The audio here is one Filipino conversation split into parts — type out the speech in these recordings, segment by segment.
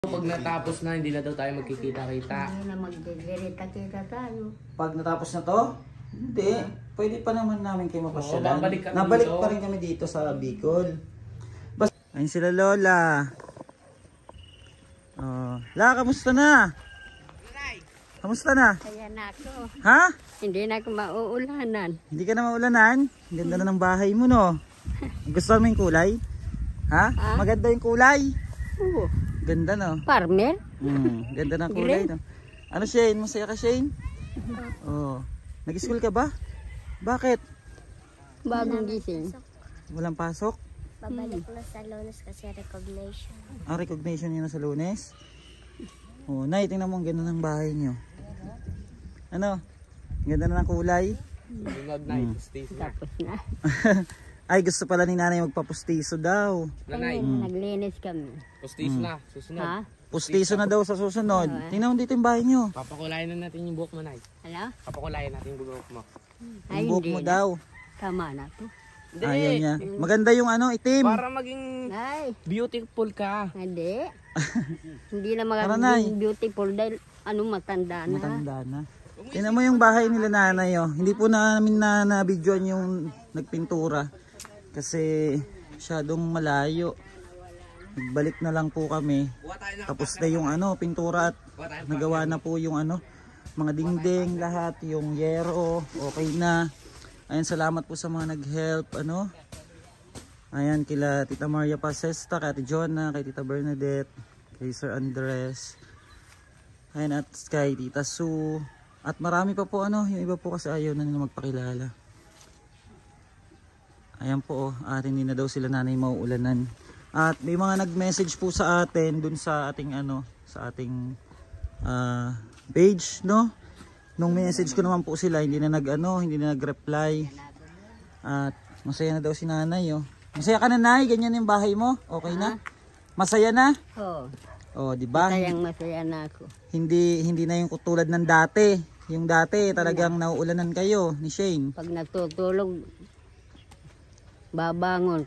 Pag natapos na, hindi na daw tayo magkikita-kita. Hindi na magkikita-kita tayo. Pag natapos na to, hindi. Pwede pa naman namin kayo mapasyalan. Nabalik pa rin kami dito sa Bicol. Ayun sila Lola. Oh. La, kamusta na? Kamusta na? Kaya na ako. Ha? Hindi na ako mauulanan. Hindi ka na maulanan? Ganda na ng bahay mo, no? Gusto mo yung kulay? Ha? Maganda yung kulay? Oo. Ganda, no? Farmer? Ganda ng kulay, no? Ano, Shane? Masaya ka, Shane? Oh. Nag-school ka ba? Bakit? Bagong gising. Walang pasok? Babalik na sa Lunes kasi recognition. Ang recognition niyo na sa Lunes? Oh, Nay, tingnan mo ang ganda ng bahay niyo. Ano? Ganda na ng kulay? Tapos na. Ay, gusto pala ni nanay magpapustiso daw. Nanay, Naglinis kami. pustiso na, susunod. Ha? Pustiso na daw sa susunod. Tingnan mo dito yung bahay niyo. Papakulayan na natin yung buhok mo, Nay. Ano? Papakulayan natin yung buhok mo. Ay, Yung buhok hindi mo na. daw. Tama na to. Hindi. Ayaw niya. Maganda yung ano, itim. Para maging Ay, beautiful ka. hindi. Hindi na Tara, Nay. magiging beautiful dahil matanda na. Matanda na. Tingnan mo yung bahay nila nanay, oh. Hindi po namin na-videoan yung nagpintura. Kasi masyadong malayo. Nagbalik na lang po kami. Tapos na yung ano, pintura at nagawa na po yung ano, mga dingding, lahat, yung yero, okay na. Ayan, salamat po sa mga nag-help, ano. Ayan, kila Tita Maria Pasesta, kay Ate Jonah, kay Tita Bernadette, kay Sir Andres. Ayan, at kay Tita Sue. At marami pa po, ano, yung iba po kasi ayaw na nila magpakilala. Ayan po, at hindi na daw sila nanay mauulanan. At may mga nag-message po sa atin dun sa ating ano, sa ating page, no? Nung message ko naman po sila, hindi na hindi na nag-reply. At masaya na daw si nanay, oh. Masaya ka na, Nay? Ganyan yung bahay mo? Okay na? Masaya na? Oo. Oh, di ba? Masaya na ako. Hindi na yung tulad ng dati. Yung dati talagang nauulanan kayo ni Shane. Pag nagtutulog, babangon,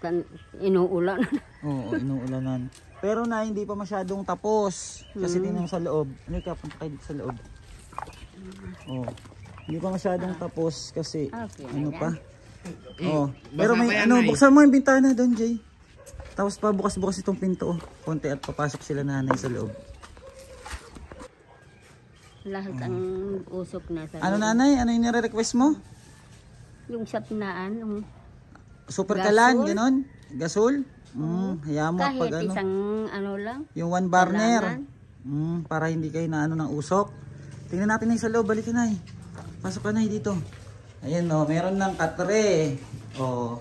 inuulan. Oo, inuulanan. Pero na hindi pa masyadong tapos. Kasi tingnan mo sa loob. Ano ka, punta kayo dito sa loob. Oh, hindi pa masyadong tapos kasi Okay, ano ayan. pa. Oh, pero may ano, buksan mo yung bintana doon, Jay. Tapos pa bukas-bukas itong pinto, oh. Konti at papasok sila nanay sa loob. Lahat ang usok na sa Ano nanay? Ano yung nire-request mo? yung sapnaan, yung Super Gasol? kalan, ganon? Gasol? Hayaan mo kahit pag ano. isang ano lang. Yung one burner. Kailangan. Para hindi kayo na ano ng usok. Tingnan natin na sa loob, balik ka na. Pasok ka na dito. Ayan, oh, meron ng katre. Oh.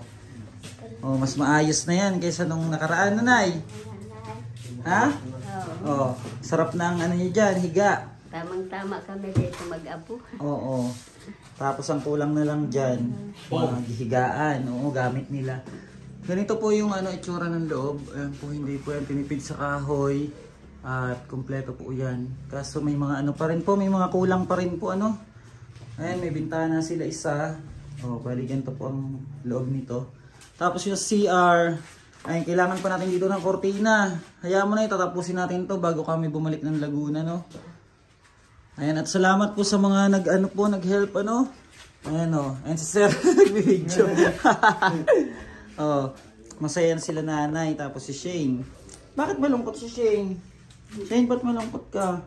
Oh, mas maayos na yan kaysa nung nakaraan, nanay. Ha? Oh, sarap na ang ano niyo diyan, higa. Tamang-tama kami dito mag-apo. Oo. Tapos ang kulang na lang diyan, mga higaan, oo, gamit nila. Ganito po yung ano itsura ng loob. Ayan po, hindi po yan tinipid sa kahoy. At kompleto po yan. Kaso may mga ano pa rin po, may mga kulang pa rin po ano. Ayan, may bintana sila isa. Oh, bali ganito po ang loob nito. Tapos yung CR, ay kailangan pa natin dito ng kortina. Hayaan mo na tatapusin natin to bago kami bumalik ng Laguna, no. Ayan, at salamat po sa mga nag-help ano. Ayan oh, ayan si Sir nag-video. Oh, masaya sila nanay tapos si Shane. Bakit malungkot si Shane? Shane, ba't malungkot ka?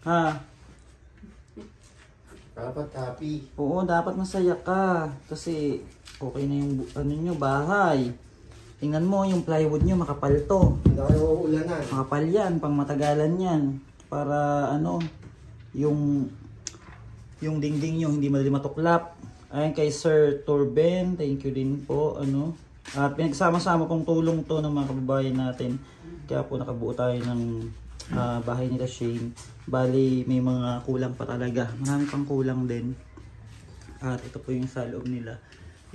Ha? Dapat happy. Oo, dapat masaya ka. Kasi okay na yung ano nyo, bahay. Tingnan mo, yung plywood nyo, makapal to. Hindi ako ulanan. Makapal yan, pang matagalan yan. Para ano, yung dingding nyo hindi madali matuklap. Ayan kay Sir Torben, thank you din po. Ano. At pinagsama-sama pong tulong to ng mga kababayan natin. Kaya po nakabuo tayo ng bahay nila Shane. Bali may mga kulang pa talaga. Marami pang kulang din. At ito po yung sa loob nila.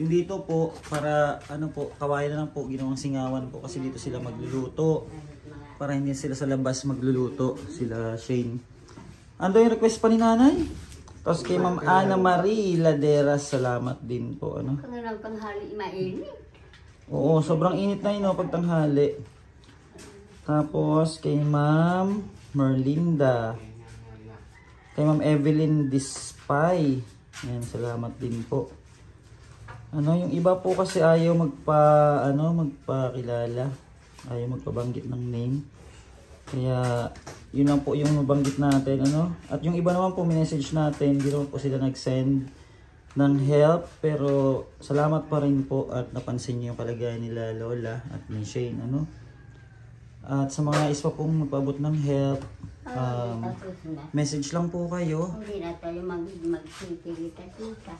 Yung dito po para ano po, kawayan na lang po ginawang singawan po kasi dito sila magluluto. Para hindi sila sa labas magluluto sila Shane. Ano yung request pa ni nanay? Tapos kay Ma'am Ana Marie Laderas, salamat din po ano. Kung lang tanghali mainit. Oo, sobrang init na yun pag tanghali. Tapos kay Ma'am Merlinda. Kay Ma'am Evelyn Dispay. Ayan, salamat din po. Yung iba po kasi ayaw magpakilala. Ayaw magpabanggit ng name. Kaya yun lang po yung mabanggit natin, At yung iba naman po message natin, hindi naman po sila nag-send ng help, pero salamat pa rin po at napansin niyo yung kalagayan nila Lola at ni Shane, At sa mga isa pong magpaabot ng help, Tapos na. message lang po kayo. Hindi na tayo magkikita-kita.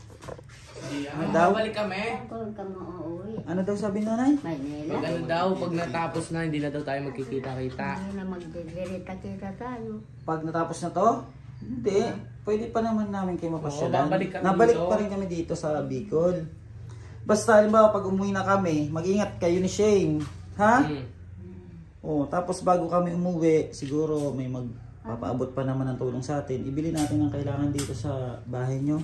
Ano daw? Balik kami. Kung ka mauuwi. Ano daw sabi nanay? Manila. Pag ano daw, pag natapos na, hindi na daw tayo magkikita-kita. Hindi na magkikita-kita tayo. Pag natapos na to? Hindi. Pwede pa naman namin kayo mapasyalan. Oo, babalik kami Nabalik dito. pa rin kami dito sa Bicol. Basta halimbawa pag umuwi na kami, mag-ingat kayo ni Shane. Ha? Tapos bago kami umuwi, siguro may magpapaabot pa naman ng tulong sa atin. Ibili natin ang kailangan dito sa bahay nyo.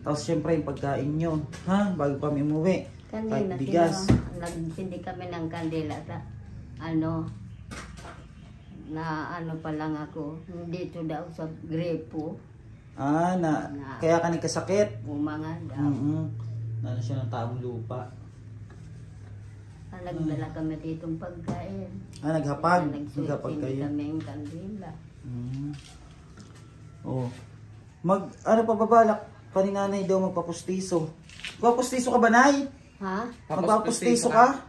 Tapos syempre yung pagkain nyo. Ha? Bago kami umuwi. Kanina, Kahit bigas. nagsindi kami ng kandila sa pa lang ako. Dito daw sa Grepo. Kaya ka nagkasakit. Umanga daw. Nano siya ng taong lupa. Nagdala kami ditong pagkain. Naghapag. Nagsusin Naghapag kayo. kami ng kandila. Ano pa babalak? Pa ni nanay daw magpapustiso. Magpapustiso ka ba, nay? Ha? Magpapustiso ka?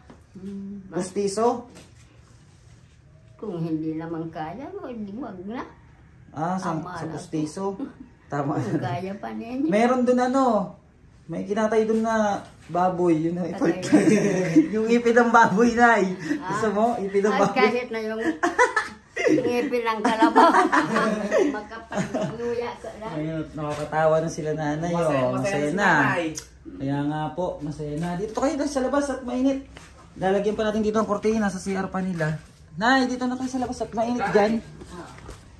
Pustiso? Kung hindi naman kaya, wag na. Sa Tama na pustiso. Tama. Kung kaya pa ninyo. Meron dun may kinatay dun na baboy. Yun na yung ipin ng baboy, nay. Gusto mo? Ipin ng At baboy. kahit na yung ngipin ng kalabaw. Makapagluya ka lang. Ayun, nakakatawa na sila nanay. Masaya na. Kaya nga po, masaya na. Dito kayo sa labas at mainit. Lalagyan pa natin dito ang kortina sa CR pa nila. Nay, dito na kayo sa labas at mainit dyan.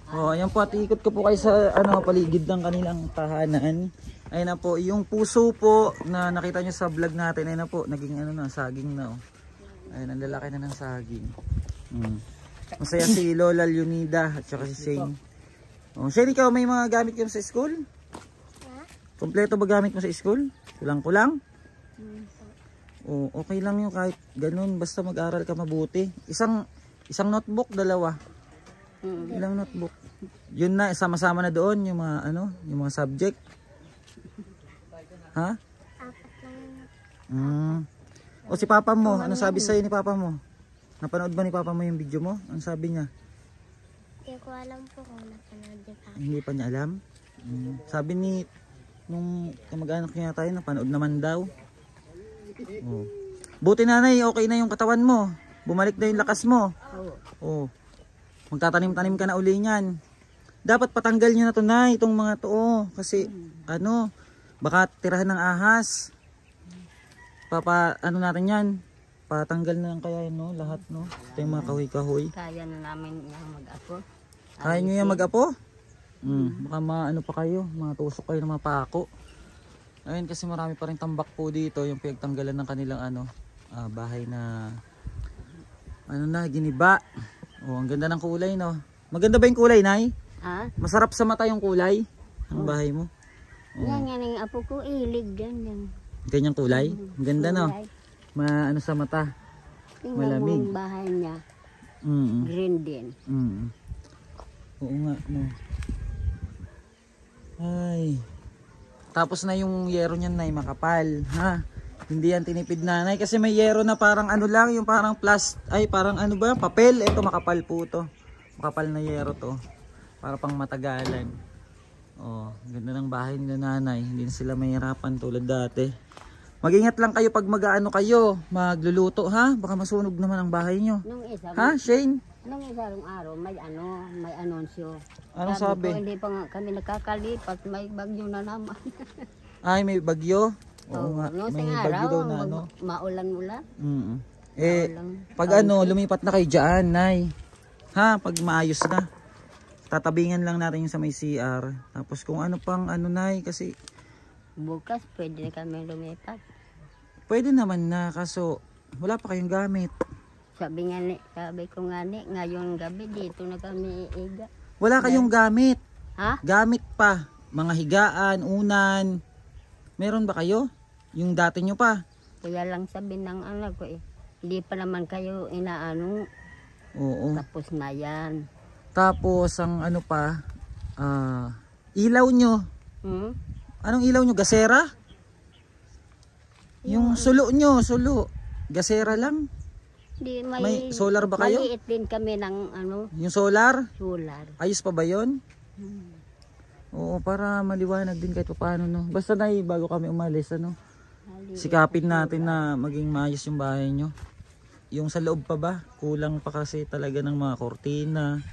Ayan po, at ikot ko po kayo sa paligid ng kanilang tahanan. Ayun na po, yung puso po na nakita nyo sa vlog natin, ayun na po, naging saging na. Ayun, ang lalaki na ng saging. Masaya si Lola Leonida at saka si Shane. Shane, ikaw may mga gamit ka sa school? Kompleto ba gamit mo sa school? Kulang-kulang? Okay lang yun kahit ganun, basta mag-aral ka mabuti. Isang notebook, dalawa. Ilang notebook? Yun na, sama-sama na doon yung mga yung mga subject. Ha? Apat lang. O si papa mo, ano sabi sa'yo ni papa mo? Napanood ba ni papa mo yung video mo? Ano sabi niya? Hindi ko alam po kung napanood niya pa. Hindi pa niya alam? Sabi ni nung kamag-anak niya tayo, napanood naman daw. Buti nanay, okay na yung katawan mo. Bumalik na yung lakas mo. Magtatanim-tanim ka na uli niyan. Dapat patanggal nyo na to na itong mga to. Kasi baka tirahan ng ahas. Natin yan. Patanggal na lang kaya yun, lahat, Ito yung mga kahoy-kahoy. Kaya na namin yung mag-apo. Kaya nyo yan mag-apo? Baka pa kayo, matusok kayo ng mga pako. Ayun, kasi marami pa rin tambak po dito, yung pinagtanggalan ng kanilang bahay na giniba. Ang ganda ng kulay, Maganda ba yung kulay, nay? Ha? Masarap sa mata yung kulay ng bahay mo. Yan yung apo ko, ilig yan. Ganyang kulay? Ang ganda, sa mata. Tingnan Malamig. mo yung bahay niya. Green din. Oo nga, Ay. Tapos na yung yero niyan, nay, makapal, ha? Hindi yan tinipid, nanay, kasi may yero na parang lang, yung parang parang papel. Ito makapal po to. Makapal na yero to. Para pang matagalan. Ganda ng bahay nila, nanay. Hindi na sila mahirapan tulad dati. Mag-ingat lang kayo pag kayo, magluluto, ha? Baka masunog naman ang bahay nyo. Ha, Shane? Nung isang araw, may anunsyo. Anong sabi? Ko, hindi pa nga kami nakakalipat, may bagyo na naman. Ay, may bagyo? Oo nga, Nung may isang bagyo araw, daw na maulan-ulan. Pag lumipat na kayo dyan, nay. Ha, pag maayos na. Tatabingan lang natin yung sa may CR. Tapos kung nay, kasi Bukas, pwede na kami lumipat. pwede naman na, kaso wala pa kayong gamit. Sabi ko nga ni, ngayong gabi dito na kami iiga. Wala kayong gamit. Ha? Gamit pa. Mga higaan, unan. Meron ba kayo? Yung dati nyo pa. Kaya lang sabi ng anak ko hindi pa naman kayo inaano. Oo. Tapos na yan. Tapos ang ano pa, ilaw nyo. Hmm? Anong ilaw nyo? Gasera? Yung sulo nyo, sulo. Gasera lang. Di, May solar ba kayo? Maliit din kami ng Yung solar? solar. Ayos pa ba yun? Oo, para maliwanag din kahit paano, no? Basta na bago kami umalis, ano? Sikapin natin na maging maayos yung bahay nyo. Yung sa loob pa ba? Kulang pa kasi talaga ng mga kortina,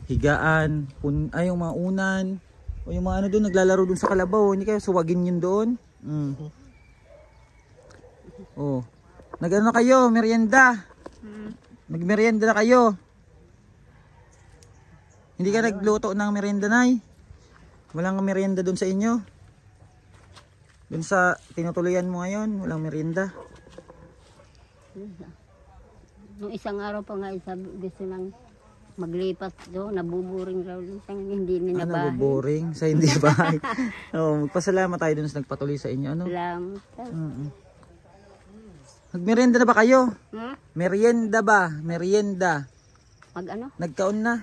higaan, yung mga unan, o yung mga ano doon, naglalaro doon sa kalabaw. Hindi kayo suwagin yun doon? Oh. Nag-ano kayo? Merienda? Magmerienda na kayo? Hindi ka nagluto ng merienda, Nay? Walang merienda doon sa inyo? Doon sa tinutuluyan mo ngayon, walang merienda? Nung isang araw pa nga gusto nang maglipat doon, nabuburing raw doon, hindi nila bahay. Nabuboring sa hindi bahay. Oo, magpasalamat tayo doon sa nagpatuloy sa inyo. Ano? Salamat. Magmerienda na ba kayo? Hmm? Merienda ba? Merienda. Mag-ano? Nagkaon na?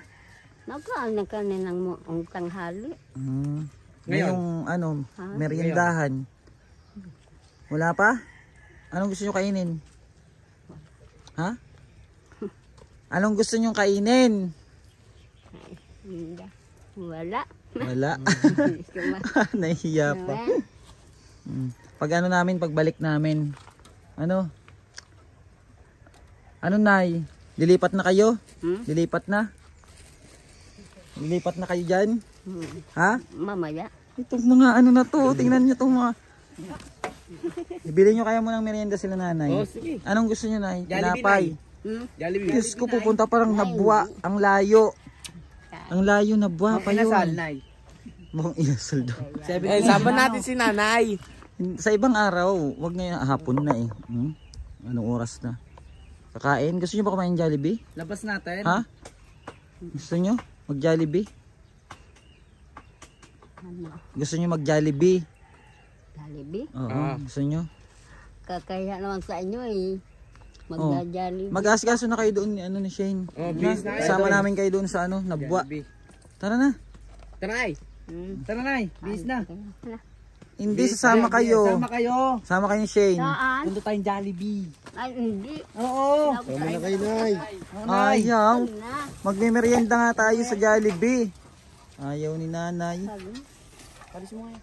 Nagkaan na kanin ng tanghali. Ngayong meriendahan. Wala pa? Anong gusto nyo kainin? Ha? Anong gusto nyo kainin? Wala. Wala. Nahihiya pa. Pag ano namin, pagbalik namin. Ano Nay? Lilipat na kayo? Lilipat na? Lilipat na kayo dyan? Ha? Mamaya. Itong mga ano na to, tingnan nyo itong mga... Ibili nyo kaya mo ng merienda sila nanay. Oh, sige. Anong gusto nyo, Nay? Jollibee, Tinapay. Jollibee. Diyos ko, pupunta parang Nabwa. Ang layo. Ang layo, Nabwa pa yun. Nay. Mukhang inasal daw. Saban natin si nanay. Sa ibang araw, wag ngayon, hapon na eh. Anong oras na? Kakain? Gusto nyo ba kumain Jollibee? Labas natin. Ha? Gusto nyo? Mag-Jollibee? Gusto nyo mag-Jollibee? Jollibee? Oo, gusto nyo? Kakaya naman sa inyo Mag-Jollibee. Mag-asikaso na kayo doon ni Shane. bis na. Isama namin kayo doon sa Nabwa. Tara na. Tara nay. Tara nay. Bis na. Hindi, sasama kayo. Sama kayo. Sama kayo ni Shane. Saan? Punta tayong Jollibee. Ay, hindi. Oo. Tama na kayo, Nay. Ayaw. Na. Magme-merienda nga tayo sa Jollibee. Ayaw ni nanay. Palis mo nga.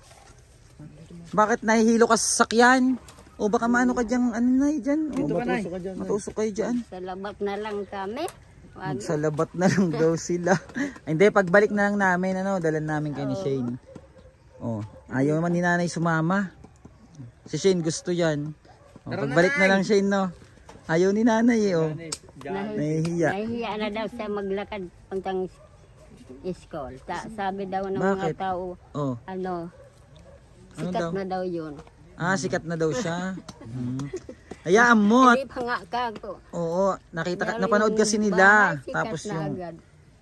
Bakit nahihilo ka sa sakyan? O baka maano ka dyan, Nay, dyan? O, Dito ka nay. matusok kayo dyan. Sa labat na lang kami. Magsalabat na lang daw sila. Ay, hindi, pagbalik na lang namin, dalan namin kay ni Shane. Oh, ayaw naman ni nanay sumama. Si Shane gusto yan. Oh, pagbalik na lang Shane, no? Ayaw ni nanay, Nahihiya. Nahihiya na daw siya maglakad pantang school. Sabi daw ng Bakit? mga tao, Oh, sikat daw? na daw yun. sikat na daw siya. Hayaan mo. Hindi pa nga kako. Oo, napanood kasi nila. Bahay, sikat Tapos na agad.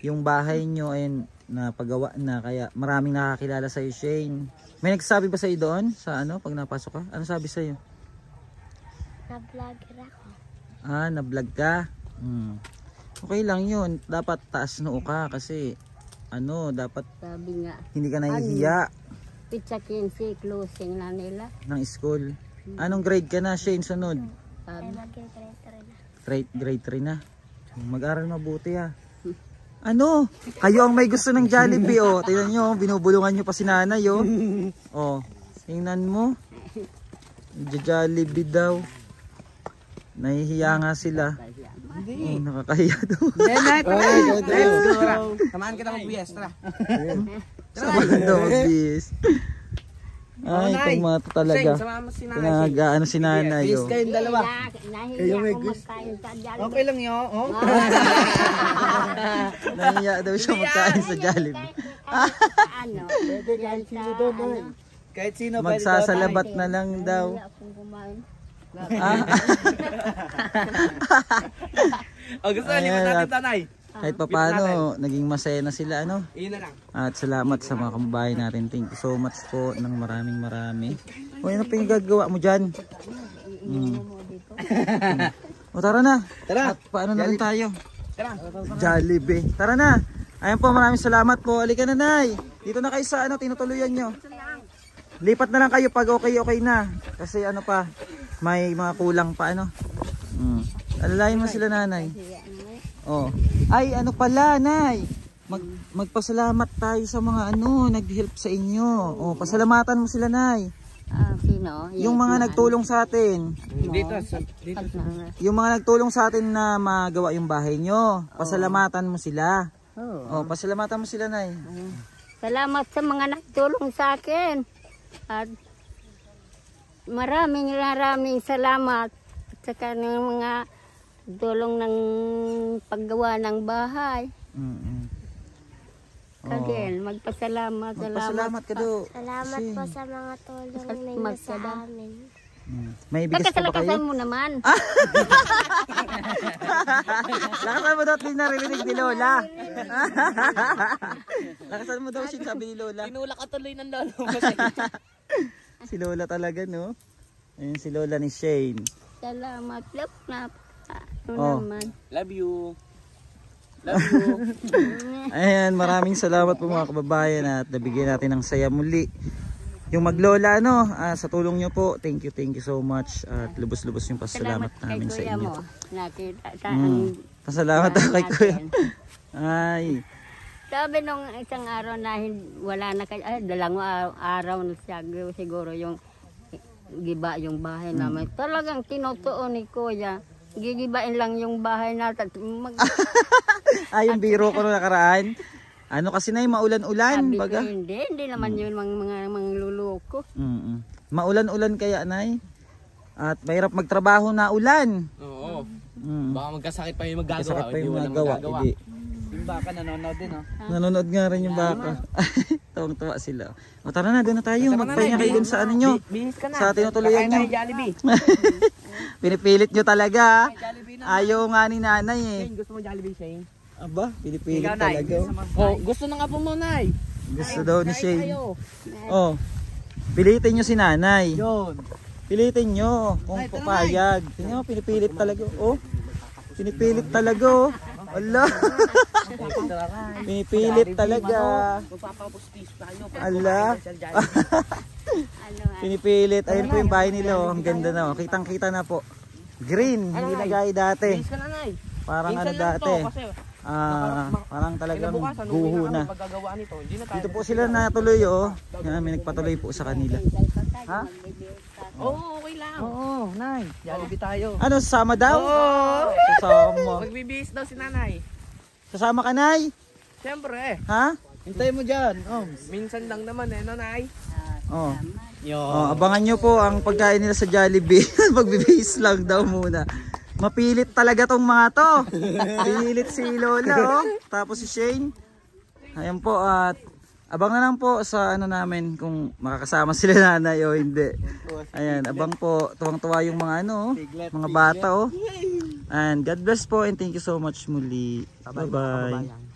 yung bahay nyo ay napagawa na, kaya maraming nakakilala sa'yo, Shane. May nagsasabi ba sa'yo doon sa pag napasok ka? Ano sabi sa'yo? Na-vlogger ako. Na-vlog ka? Okay lang yun. Dapat taas noo ka kasi dapat Sabi nga, hindi ka nahihiya pizza 15, closing na nila. ng school. Anong grade ka na, Shane, sunod? Sabi, Grade 3 na. Mag-aral mabuti ha. Kayo ang may gusto ng Jollibee, Tingnan nyo, binubulungan nyo pa si nanay, tingnan mo. Jollibee daw. Nahihiya nga sila. Nakakahiya daw. Let's go. Tamaan kita mag-BS. Tara. Sama daw mag-bis. Ay, itong mga to talaga. Sama mo si nanay. Pinag-ano si nanay, Bis kayong dalawa. nahihiya ko magkain sa Jollibee. Okay lang yun. Nahihiya daw siya magkain sa Jollibee. Yan sa Kahit sino Magsasalabat na lang daw. Nahihiya akong kumain. O gusto, Ayan, lipat natin at- tanay. Kahit pa paano, naging masaya na sila, ano? Iyon na lang. At salamat sa mga kababayan natin. Thank you so much po ng marami. O, ano pinagagawa mo dyan? O, tara na. At paano na rin tayo? Tara. Jollibee. Tara na. Ayan po, maraming salamat po. Halika na, Nay. Dito na kayo sa tinutuluyan nyo. Lipat na lang kayo pag okay na. Kasi ano pa, may mga kulang pa, ano. Alalayan mo sila, Nanay. Oh. Ay, ano pala, Nay. Magpasalamat tayo sa mga nag-help sa inyo. Oh, pasalamatan mo sila, Nay. Sino? Yung mga nagtulong sa atin. Dito. Yung mga nagtulong sa atin na magawa yung bahay nyo. Pasalamatan mo sila. Oo. Oh, pasalamatan mo sila, Nay. Salamat sa mga nagtulong sa akin. At maraming salamat sa kanilang mga tulong ng paggawa ng bahay. Kagel, magpasalamat. Magpasalamat ka do. Salamat po sa mga tulong ninyo sa amin. May bigas pa ba kayo? Pagkasalakasan mo naman. Lakasan mo daw, at naririnig ni Lola. Lakasan mo daw, sabi ni Lola. Tinulak ka tuloy ng lolo mo. Si Lola talaga, no? Ayun si Lola ni Shane. Salamat. Oh. Naman. Love you. Love you. Ayan, maraming salamat po mga kababayan at nabigyan natin ng saya muli. Yung maglola, sa tulong nyo po, thank you so much at lubos-lubos yung pasalamat namin sa inyo. Nakita Pasalamat ako kay Kuya. Ay. Sabi nung isang araw na wala na kayo, dalawang araw na siya, siguro yung giba yung bahay namin. Talagang tinutuon ni Kuya. Gigibain lang yung bahay natin. Ay, yung biro ko na nakaraan. Ano kasi na yung maulan-ulan? Sabi ko, Baga? hindi naman yun mga luloko. Maulan-ulan kaya, Nay. At mahirap magtrabaho na ulan. Oo. Baka magkasakit pa yung magagawa. Kasakit pa yung Hindi magagawa. Hindi. Yung baka nanonood din, Nanonood nga rin yung baka. Tawang-tawa sila. O tara na, doon na tayo. Magpahinga kayo dun sa ano nyo. Bihis ka na. Sa tinutuluyan nyo. Kakain tayo Jollibee. Pinipilit nyo talaga. Jollibee na. Ayaw nga ni nanay eh. Shane, gusto mo Jollibee, Shane? Aba, pinipilit Ikaw, Nay. talaga. Oh, gusto na nga po mo, Nay. Gusto daw ni Shane. Tayo. Oh, pilitin nyo si nanay. Yun. Pilitin nyo kung Ay, tara, papayag. Tingnan mo, pinipilit talaga. Oh, pinipilit talaga. Oh. Allah. Pinipilit talaga. Magpapapustis tayo. Allah. Pinipilit. Ayun po yung bahay nila. Oh. Ang ganda na. Oh. Kitang-kita na po. Green. Hindi na gaya dati. Bihis ka na, Nay. Parang ano Minsan lang dati. to, kasi Parang talagang kinabukasan, guho na. Pagkagawa nito, hindi na tayo. Dito po sila natuloy. Oh. Yan, may nagpatuloy po sa kanila. Ha? Oo, okay lang. Oo, Nay. Jollibee tayo. Ano, sasama daw? Oo. Sasama. Magbibihis daw si Nanay. Sasama ka, Nay? Siyempre. Ha? Hintay mo dyan. Oh. Minsan lang naman Nanay. Oh. Yo. Oh, abangan nyo po ang pagkain nila sa Jollibee. Magbibihis lang daw muna. Mapilit talaga tong mga to. Pinilit si Lola, oh. Tapos si Shane. Ayan po, at abang na lang po sa ano namin kung makakasama sila nanay o hindi. Ayan, abang po. Tuwang-tuwa yung mga mga bata, oh. And God bless po and thank you so much muli. Bye-bye.